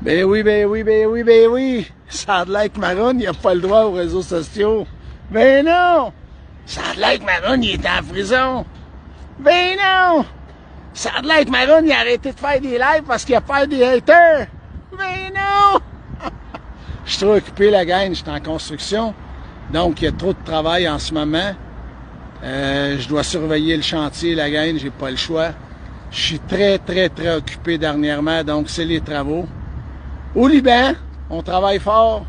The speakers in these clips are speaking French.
Ben oui, ben oui, ben oui, ben oui. Ça a l'air que Maroon, il n'a pas le droit aux réseaux sociaux. Ben non! Ça a l'air que Maroon, il est en prison. Ben non! Ça a l'air que Maroon, il a arrêté de faire des lives parce qu'il a peur des haters. Ben non! Je suis trop occupé, la gang, je suis en construction. Donc, il y a trop de travail en ce moment. Je dois surveiller le chantier, la gang, j'ai pas le choix. Je suis très occupé dernièrement, donc c'est les travaux. Au Liban, on travaille fort.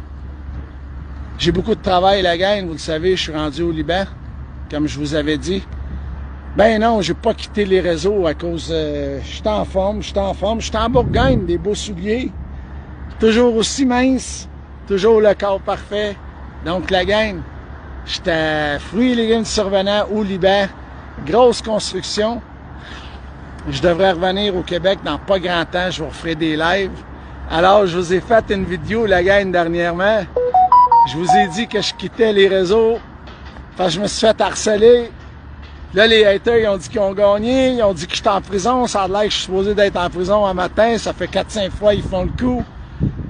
J'ai beaucoup de travail, la gang, vous le savez, je suis rendu au Liban, comme je vous avais dit. Ben non, j'ai pas quitté les réseaux à cause... je suis en forme, je suis en Bourgogne, des beaux souliers. Toujours aussi mince, toujours le corps parfait. Donc la gang, j'étais à Fruits et légumes survenant au Liban, grosse construction. Je devrais revenir au Québec dans pas grand temps, je vous referai des lives. Alors, je vous ai fait une vidéo, la gang, dernièrement. Je vous ai dit que je quittais les réseaux. Enfin, je me suis fait harceler. Là, les haters, ils ont dit qu'ils ont gagné. Ils ont dit que j'étais en prison. Ça a l'air que je suis supposé d'être en prison un matin. Ça fait 4-5 fois ils font le coup.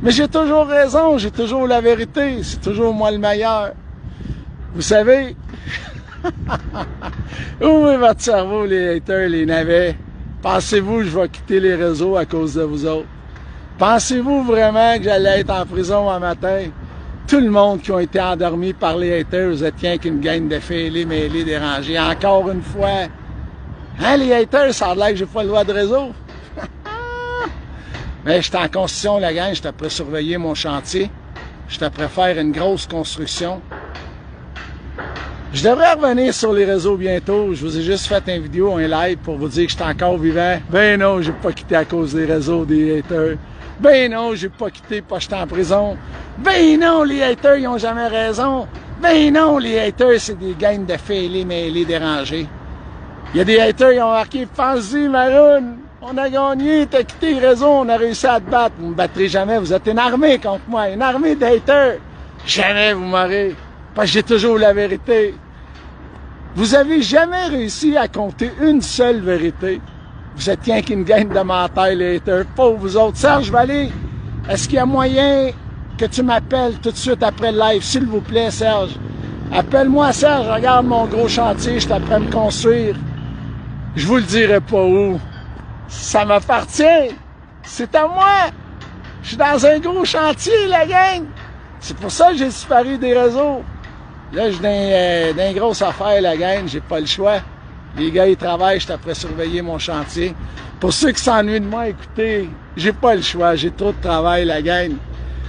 Mais j'ai toujours raison. J'ai toujours la vérité. C'est toujours moi le meilleur. Vous savez? Ouvrez votre cerveau, les haters, les navets. Pensez-vous que je vais quitter les réseaux à cause de vous autres? Pensez-vous vraiment que j'allais être en prison un matin? Tout le monde qui a été endormi par les haters, vous êtes rien qu'une gang de fêlés, mêlés, dérangés. Encore une fois, hein, les haters, ça a l'air que j'ai pas le droit de réseau. Mais j'étais en construction, la gang, j'étais prêt à surveiller mon chantier. J'étais prêt à faire une grosse construction. Je devrais revenir sur les réseaux bientôt. Je vous ai juste fait une vidéo, un live pour vous dire que j'étais encore vivant. Ben non, j'ai pas quitté à cause des réseaux, des haters. Ben non, j'ai pas quitté parce que j'étais en prison. Ben non, les haters, ils ont jamais raison. Ben non, les haters, c'est des gangs de fêlés, mêlés, dérangés. Il y a des haters, ils ont marqué « Pense-y, Maroon, on a gagné, t'as quitté les réseaux, on a réussi à te battre. Vous me battrez jamais, vous êtes une armée contre moi, une armée de haters. Jamais vous m'aurez, parce que j'ai toujours la vérité. Vous avez jamais réussi à compter une seule vérité. Vous êtes rien qu'une gang de menteurs, les haters. Pauvres vous autres. Serge Vallée, est-ce qu'il y a moyen que tu m'appelles tout de suite après le live? S'il vous plaît, Serge. Appelle-moi, Serge. Regarde mon gros chantier. Je suis prêt à me construire. Je vous le dirai pas où. Ça m'appartient. C'est à moi. Je suis dans un gros chantier, la gang. C'est pour ça que j'ai disparu des réseaux. Là, je suis dans une grosse affaire, la gang. J'ai pas le choix. Les gars, ils travaillent, je suis après surveiller mon chantier. Pour ceux qui s'ennuient de moi, écoutez, j'ai pas le choix, j'ai trop de travail, la gang.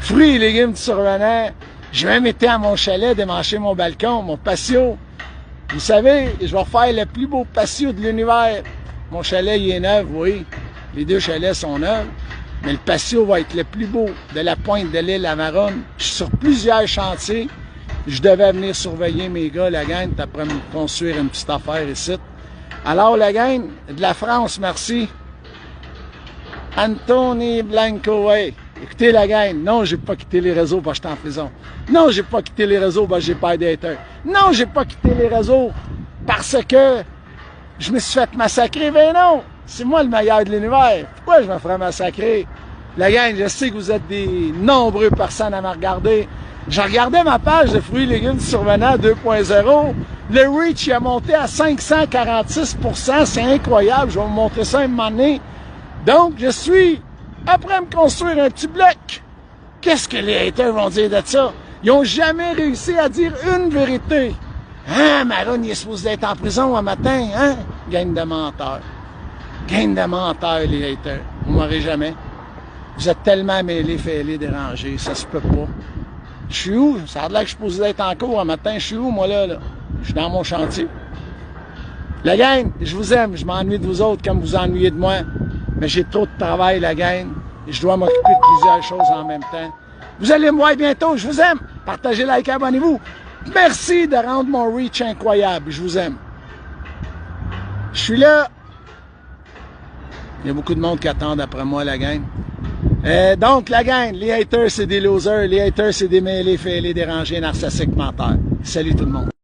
Fruits et légumes du survenant. J'ai même été à mon chalet démancher mon balcon, mon patio. Vous savez, je vais refaire le plus beau patio de l'univers. Mon chalet, il est neuf, oui. Les deux chalets sont neufs. Mais le patio va être le plus beau de la pointe de l'île à Maroon. Je suis sur plusieurs chantiers. Je devais venir surveiller mes gars, la gang, après me construire une petite affaire ici. Alors, la gang, de la France, merci. Anthony Blanco, ouais. Écoutez, la gang, non, j'ai pas quitté les réseaux parce que j'étais en prison. Non, j'ai pas quitté les réseaux parce que j'ai peur des haters. Non, j'ai pas quitté les réseaux parce que je me suis fait massacrer. Ben non, c'est moi le meilleur de l'univers. Pourquoi je me ferais massacrer? La gang, je sais que vous êtes des nombreuses personnes à me regarder. Je regardais ma page de fruits et légumes survenant 2.0. Le reach il a monté à 546 %. C'est incroyable. Je vais vous montrer ça un moment donné. Donc, je suis après me construire un petit bloc. Qu'est-ce que les haters vont dire de ça? Ils n'ont jamais réussi à dire une vérité. Hein, Maroon, il est supposé être en prison un matin, hein? Gang de menteurs. Gang de menteurs, les haters. Vous m'aurez jamais. Vous êtes tellement mêlés, fêlés, dérangés. Ça se peut pas. Je suis où? Ça a l'air que je suis supposé être en cours un matin. Je suis où, moi, là? Je suis dans mon chantier. La gang, je vous aime. Je m'ennuie de vous autres comme vous ennuyez de moi. Mais j'ai trop de travail, la gang. Et je dois m'occuper de plusieurs choses en même temps. Vous allez me voir bientôt. Je vous aime. Partagez, likez, abonnez-vous. Merci de rendre mon reach incroyable. Je vous aime. Je suis là. Il y a beaucoup de monde qui attend après moi, la gang. Donc, la gang, les haters, c'est des losers. Les haters, c'est des mêlés, fêlés, dérangés, narcissiques, menteurs. Salut tout le monde.